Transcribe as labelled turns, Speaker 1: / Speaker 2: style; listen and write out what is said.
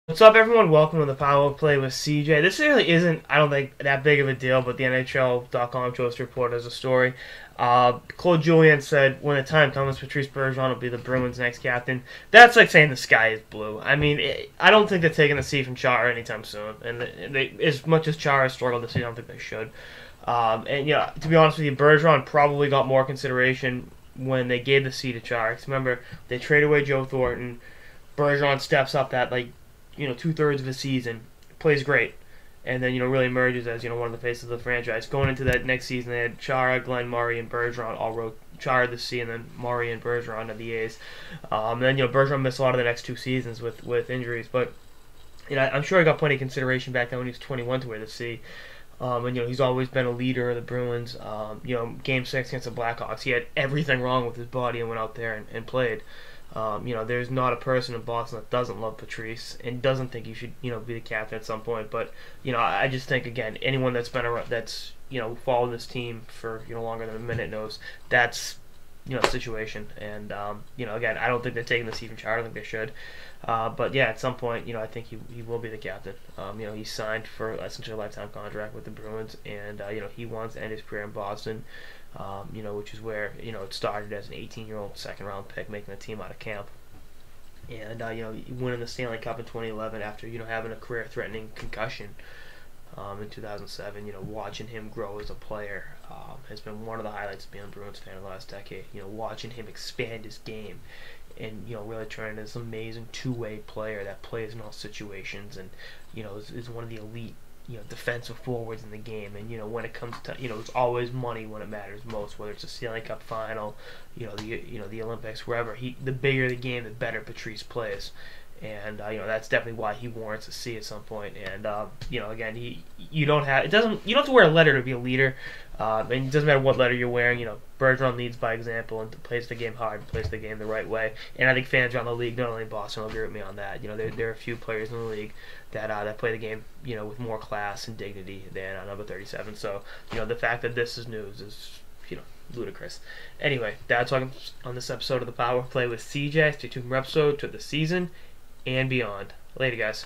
Speaker 1: What's up, everyone? Welcome to the Power Play with CJ. This really isn't, I don't think, that big of a deal, but the NHL.com chose to report as a story. Claude Julien said, when the time comes, Patrice Bergeron will be the Bruins' next captain. That's like saying the sky is blue. I mean, I don't think they're taking the seat from Chara anytime soon. And as much as Chara struggled this season, I don't think they should. To be honest with you, Bergeron probably got more consideration when they gave the seat to Chara. 'Cause remember, they traded away Joe Thornton. Bergeron steps up that, 2/3 of the season, plays great, and then really emerges as one of the faces of the franchise. Going into that next season, they had Chara, Glenn Murray, and Bergeron all wrote Chara the C, and then Murray and Bergeron at the A's. Then Bergeron missed a lot of the next two seasons with injuries, but I'm sure he got plenty of consideration back then when he was 21 to wear the C. He's always been a leader of the Bruins. Game 6 against the Blackhawks, he had everything wrong with his body and went out there and played. There's not a person in Boston that doesn't love Patrice and doesn't think he should, be the captain at some point. But, I just think, again, anyone that's been around, that's, followed this team for, longer than a minute knows that's, the situation. And, again, I don't think they're taking the seat from Chara. I don't think they should. But, yeah, at some point, I think he will be the captain. He signed for essentially a lifetime contract with the Bruins, and, he wants to end his career in Boston. Which is where it started as an 18-year-old second-round pick making the team out of camp, and winning the Stanley Cup in 2011 after having a career-threatening concussion in 2007. Watching him grow as a player has been one of the highlights of being a Bruins fan in the last decade. Watching him expand his game and really turn into this amazing two-way player that plays in all situations, and is one of the elite defensive forwards in the game. And when it comes to it's always money when it matters most, whether it's a Stanley Cup final, the Olympics, wherever. The bigger the game, the better Patrice plays, and that's definitely why he warrants a C at some point. And again, you don't have to wear a letter to be a leader, and it doesn't matter what letter you're wearing. Bergeron leads by example and plays the game hard, plays the game the right way. And I think fans around the league, not only in Boston, will agree with me on that. There are a few players in the league that play the game with more class and dignity than number 37. So the fact that this is news is ludicrous. Anyway, that's all on this episode of the Power Play with CJ. Stay tuned for episode to the season and beyond. Later, guys.